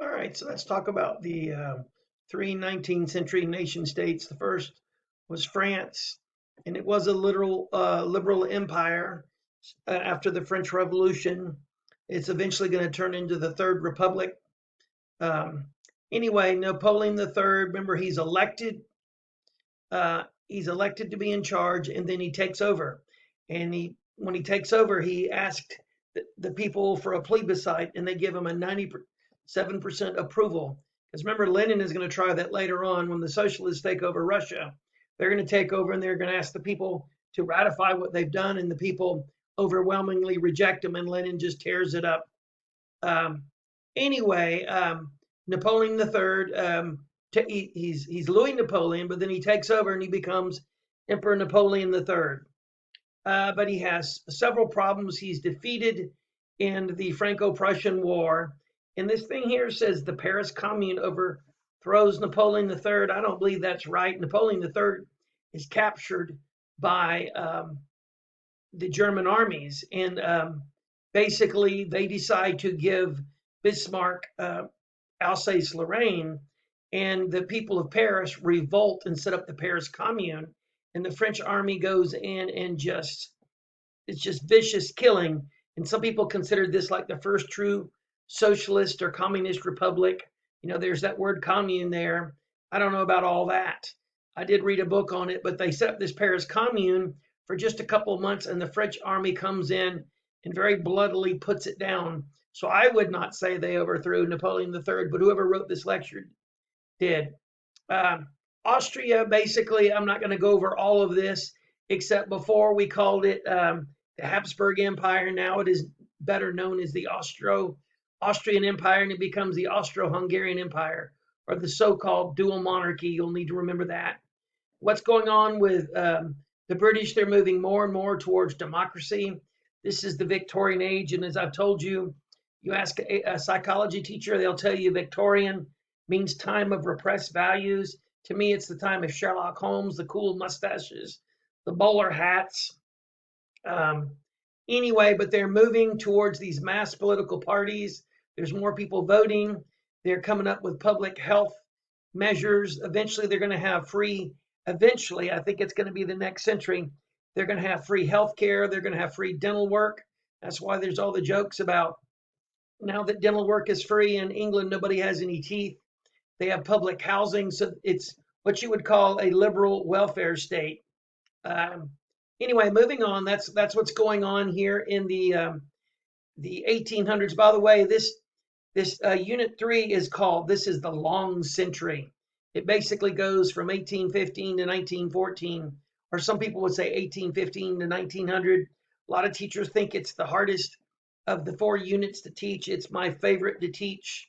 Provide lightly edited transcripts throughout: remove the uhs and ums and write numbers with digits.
All right, so let's talk about the three 19th century nation states. The first was France, and it was a literal liberal empire after the French Revolution. It's eventually going to turn into the Third Republic. Um, anyway, Napoleon III, remember, he's elected to be in charge, and then he takes over. And when he takes over, he asked the people for a plebiscite, and they give him a 97% approval. Because remember, Lenin is going to try that later on when the socialists take over Russia. They're going to take over, and they're going to ask the people to ratify what they've done, and the people overwhelmingly reject them, and Lenin just tears it up. Um, anyway, Napoleon III, he's Louis Napoleon, but then he takes over and he becomes Emperor Napoleon III. But he has several problems. He's defeated in the Franco-Prussian War. And this thing here says the Paris Commune overthrows Napoleon III. I don't believe that's right. Napoleon III is captured by the German armies, and basically they decide to give Bismarck Alsace-Lorraine, and the people of Paris revolt and set up the Paris Commune, and the French army goes in and it's just vicious killing. And some people consider this like the first true socialist or communist republic. There's that word commune there. I don't know about all that. I did read a book on it, but they set up this Paris Commune for just a couple of months, and the French army comes in and very bloodily puts it down. So I would not say they overthrew Napoleon III, but whoever wrote this lecture did. Austria, basically, I'm not going to go over all of this, except before we called it the Habsburg Empire. Now it is better known as the Austrian Empire, and it becomes the Austro-Hungarian Empire, or the so-called dual monarchy. You'll need to remember that. What's going on with the British? They're moving more and more towards democracy. This is the Victorian age, and as I've told you, you ask a psychology teacher, they'll tell you Victorian means time of repressed values. To me, it's the time of Sherlock Holmes, the cool mustaches, the bowler hats. Anyway, but they're moving towards these mass political parties. There's more people voting. They're coming up with public health measures. Eventually, they're going to have eventually, I think it's going to be the next century, they're going to have free health care. They're going to have free dental work. That's why there's all the jokes about now that dental work is free in England, nobody has any teeth. They have public housing. So it's what you would call a liberal welfare state. Anyway, moving on. That's what's going on here in the 1800s. By the way, this unit 3 is called, this is the long century. It basically goes from 1815 to 1914, or some people would say 1815 to 1900. A lot of teachers think it's the hardest of the 4 units to teach. It's my favorite to teach.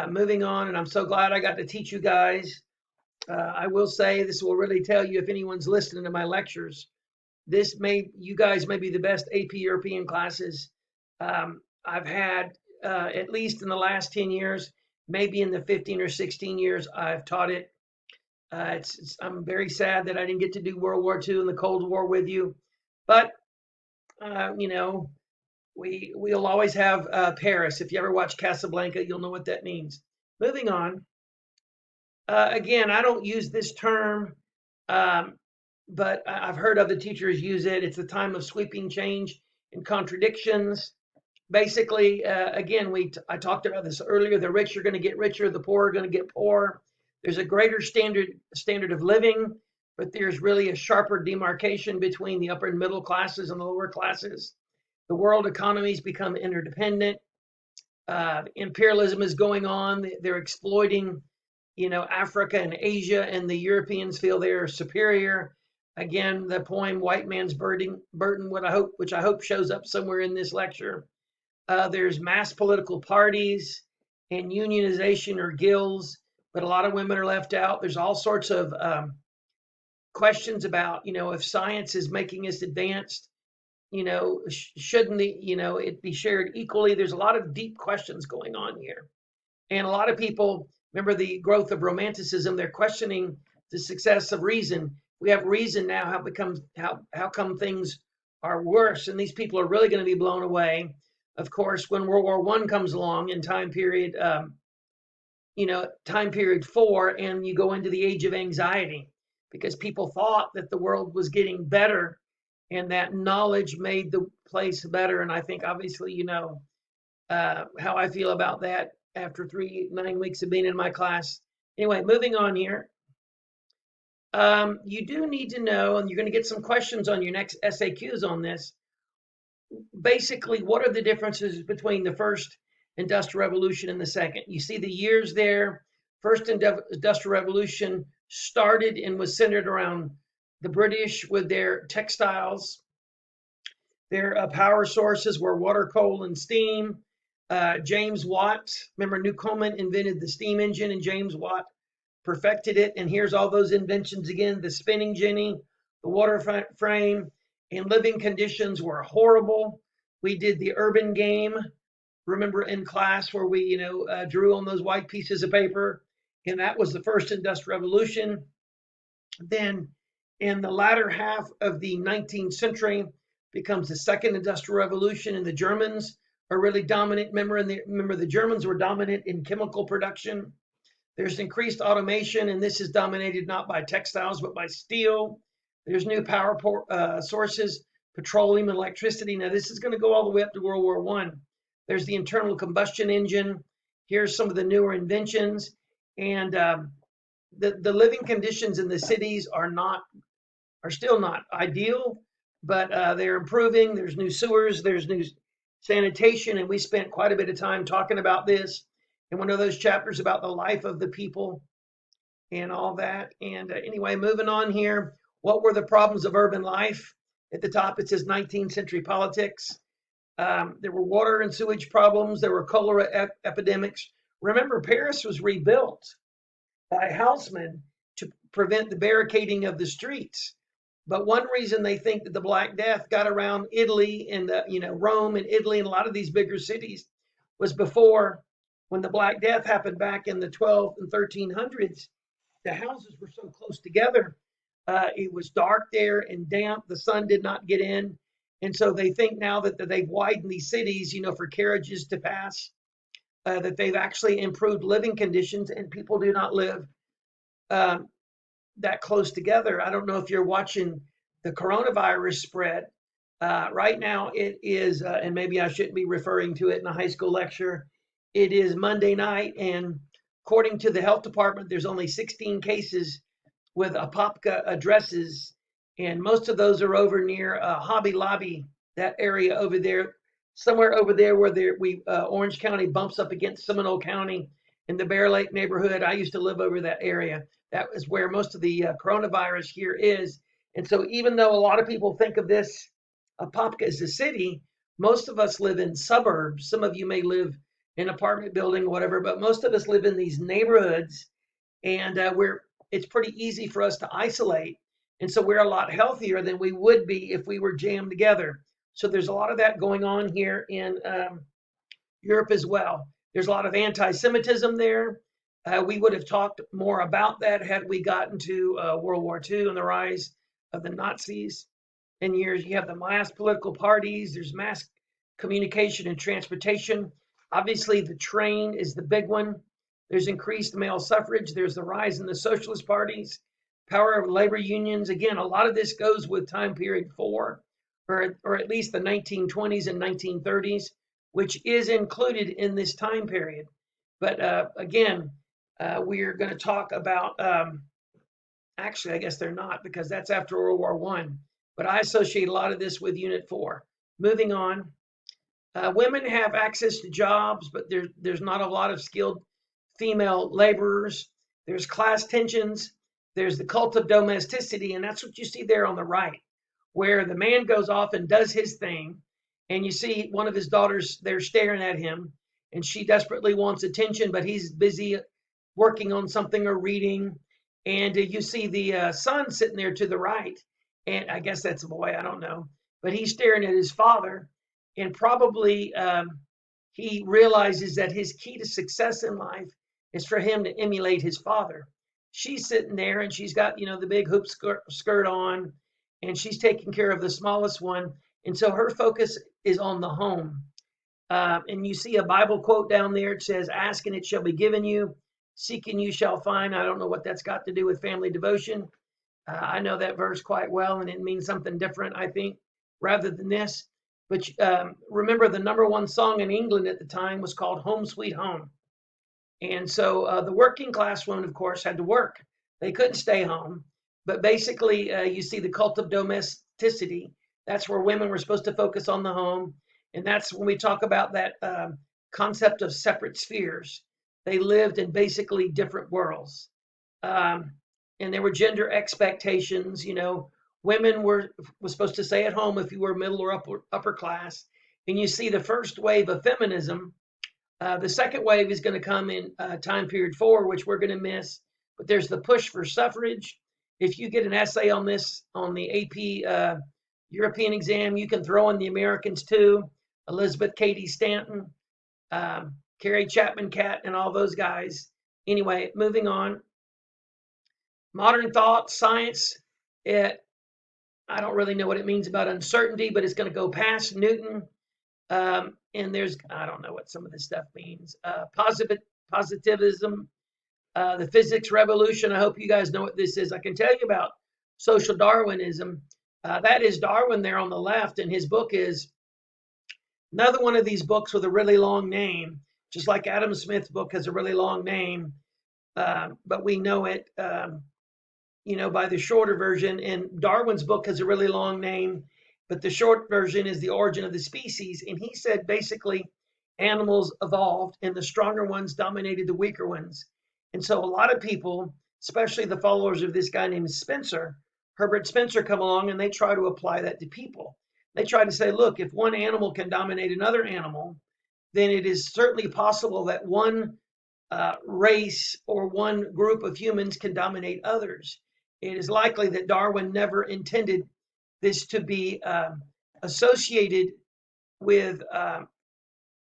Moving on, and I'm so glad I got to teach you guys. I will say this will really tell you if anyone's listening to my lectures. You guys may be the best AP European classes I've had, at least in the last 10 years, maybe in the 15 or 16 years I've taught it. I'm very sad that I didn't get to do World War II and the Cold War with you, but we'll always have Paris. If you ever watch Casablanca, you'll know what that means. Moving on. Again, I don't use this term, but I've heard other teachers use it. It's the time of sweeping change and contradictions. Basically, again, I talked about this earlier. The rich are going to get richer. The poor are going to get poorer. There's a greater standard of living, but there's really a sharper demarcation between the upper and middle classes and the lower classes. The world economies become interdependent. Imperialism is going on. They're exploiting, Africa and Asia, and the Europeans feel they're superior. Again, the poem "White Man's Burden," which I hope shows up somewhere in this lecture. There's mass political parties and unionization or guilds, but a lot of women are left out. There's all sorts of questions about, if science is making us advanced, shouldn't it be shared equally? There's a lot of deep questions going on here. And a lot of people, remember the growth of Romanticism, they're questioning the success of reason. We have reason now, how come things are worse? And these people are really going to be blown away. Of course, when World War I comes along in time period, time period 4, and you go into the age of anxiety because people thought that the world was getting better and that knowledge made the place better. And I think obviously, how I feel about that after 9 weeks of being in my class. Anyway, moving on here. You do need to know, and you're going to get some questions on your next SAQs on this. Basically, what are the differences between the first industrial revolution and the second? You see the years there. First industrial revolution started and was centered around the British with their textiles. Their power sources were water, coal, and steam. James Watt, remember Newcomen invented the steam engine, and James Watt perfected it. And here's all those inventions again: the spinning jenny, the water frame, and living conditions were horrible. We did the urban game, remember in class, where we drew on those white pieces of paper, and that was the first industrial revolution. Then in the latter half of the 19th century becomes the second industrial revolution, and the Germans are really dominant. Remember the Germans were dominant in chemical production. There's increased automation, and this is dominated not by textiles, but by steel. There's new power sources, petroleum, electricity. Now, this is going to go all the way up to World War I. There's the internal combustion engine. Here's some of the newer inventions. And the living conditions in the cities are still not ideal, but they're improving. There's new sewers, there's new sanitation, and we spent quite a bit of time talking about this in one of those chapters about the life of the people and all that. And anyway, moving on here, what were the problems of urban life? At the top, it says 19th century politics. There were water and sewage problems. There were cholera epidemics. Remember, Paris was rebuilt by Haussmann to prevent the barricading of the streets. But one reason they think that the Black Death got around Italy and Rome and Italy and a lot of these bigger cities was before, when the Black Death happened back in the 12 and 1300s, the houses were so close together. It was dark there and damp. The sun did not get in. And so they think now that they've widened these cities, for carriages to pass, that they've actually improved living conditions, and people do not live that close together. I don't know if you're watching the coronavirus spread. Right now it is, and maybe I shouldn't be referring to it in a high school lecture. It is Monday night, and according to the health department, there's only 16 cases with Apopka addresses, and most of those are over near Hobby Lobby, that area over there, somewhere over there where Orange County bumps up against Seminole County in the Bear Lake neighborhood. I used to live over that area. That is where most of the coronavirus here is. And so even though a lot of people think of this Apopka as a city, most of us live in suburbs. Some of you may live in an apartment building or whatever, but most of us live in these neighborhoods, and it's pretty easy for us to isolate. And so we're a lot healthier than we would be if we were jammed together. So there's a lot of that going on here in Europe as well. There's a lot of anti-Semitism there. We would have talked more about that had we gotten to World War II and the rise of the Nazis. In years, you have the mass political parties. There's mass communication and transportation. Obviously, the train is the big one. There's increased male suffrage. There's the rise in the socialist parties, power of labor unions. Again, a lot of this goes with time period 4, or at least the 1920s and 1930s, which is included in this time period. But again, we're going to talk about, actually, I guess they're not, because that's after World War I. But I associate a lot of this with Unit 4. Moving on. Women have access to jobs, but there's not a lot of skilled female laborers. There's class tensions. There's the cult of domesticity, and that's what you see there on the right, where the man goes off and does his thing, and you see one of his daughters there staring at him, and she desperately wants attention, but he's busy working on something or reading. And you see the son sitting there to the right, and I guess that's a boy, I don't know, but he's staring at his father, and probably he realizes that his key to success in life is for him to emulate his father. She's sitting there, and she's got, the big hoop skirt on, and she's taking care of the smallest one. And so her focus is on the home. And you see a Bible quote down there. It says, "Ask and it shall be given you. Seek and you shall find. I don't know what that's got to do with family devotion. I know that verse quite well, and it means something different, I think, rather than this. But remember, the number one song in England at the time was called Home Sweet Home. And so the working class women, of course, had to work. They couldn't stay home. But basically, you see the cult of domesticity. That's where women were supposed to focus on the home. And that's when we talk about that concept of separate spheres. They lived in basically different worlds. And there were gender expectations. Women were supposed to stay at home if you were middle or upper class. And you see the first wave of feminism. The second wave is going to come in time period 4, which we're going to miss. But there's the push for suffrage. If you get an essay on this on the AP European exam, you can throw in the Americans too. Elizabeth Cady Stanton, Carrie Chapman Catt, and all those guys. Anyway, moving on. Modern thought, science, I don't really know what it means about uncertainty, but it's going to go past Newton. And I don't know what some of this stuff means. Positivism, the physics revolution. I hope you guys know what this is. I can tell you about social Darwinism. That is Darwin there on the left, and his book is another one of these books with a really long name, just like Adam Smith's book has a really long name, but we know it, by the shorter version. And Darwin's book has a really long name, but the short version is The Origin of the Species. And he said basically animals evolved and the stronger ones dominated the weaker ones. And so a lot of people, especially the followers of this guy named Herbert Spencer, come along and they try to apply that to people. They try to say, look, if one animal can dominate another animal, then it is certainly possible that one race or one group of humans can dominate others. It is likely that Darwin never intended this to be associated with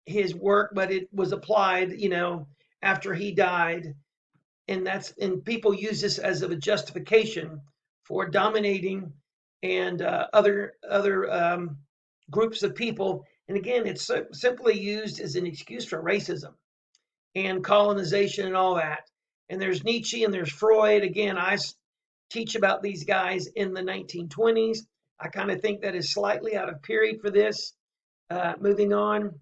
his work, but it was applied, after he died. And people use this as a justification for dominating and other groups of people. And again, it's simply used as an excuse for racism and colonization and all that. And there's Nietzsche and there's Freud. Again, I teach about these guys in the 1920s. I kind of think that is slightly out of period for this. Moving on.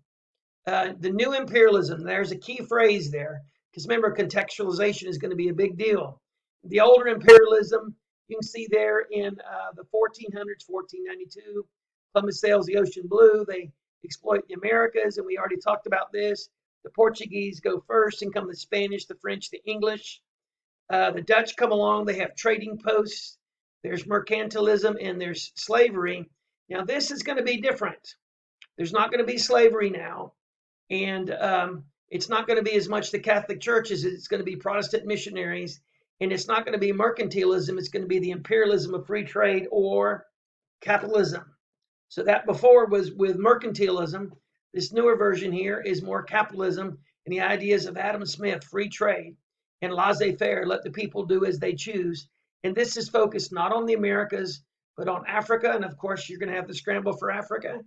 The new imperialism, there's a key phrase there, because remember, contextualization is going to be a big deal. The older imperialism, you can see there in the 1400s, 1492, Columbus sails the ocean blue. They exploit the Americas, and we already talked about this. The Portuguese go first, and come the Spanish, the French, the English. The Dutch come along. They have trading posts. There's mercantilism, and there's slavery. Now, this is going to be different. There's not going to be slavery now. And it's not going to be as much the Catholic Church as it's going to be Protestant missionaries. And it's not going to be mercantilism. It's going to be the imperialism of free trade or capitalism. So that before was with mercantilism. This newer version here is more capitalism and the ideas of Adam Smith, free trade and laissez-faire, let the people do as they choose. And this is focused not on the Americas, but on Africa. And of course, you're going to have the scramble for Africa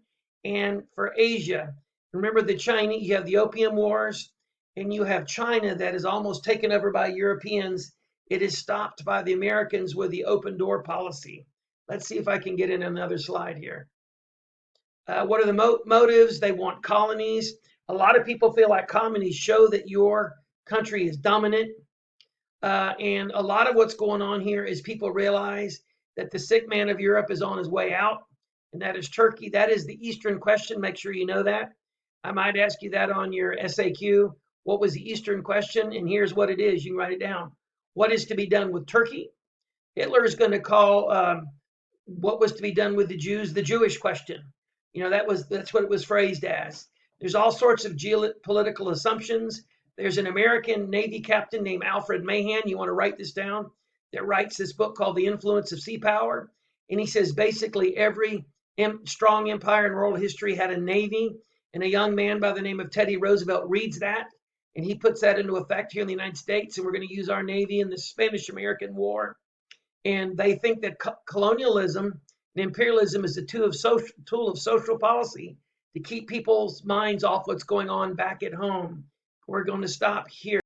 and for Asia. Remember the Chinese, you have the Opium Wars, and you have China that is almost taken over by Europeans. It is stopped by the Americans with the open door policy. Let's see if I can get in another slide here. What are the motives? They want colonies. A lot of people feel like colonies show that your country is dominant. And a lot of what's going on here is people realize that the sick man of Europe is on his way out, and that is Turkey. That is the Eastern question. Make sure you know that. I might ask you that on your SAQ. What was the Eastern question? And here's what it is. You can write it down. What is to be done with Turkey? Hitler is going to call what was to be done with the Jews the Jewish question. That's what it was phrased as. There's all sorts of geopolitical assumptions. There's an American Navy captain named Alfred Mahan. You want to write this down? That writes this book called The Influence of Sea Power. And he says basically every strong empire in world history had a navy. And a young man by the name of Teddy Roosevelt reads that, and he puts that into effect here in the United States, and we're going to use our Navy in the Spanish-American War. And they think that colonialism and imperialism is a tool of social policy to keep people's minds off what's going on back at home. We're going to stop here.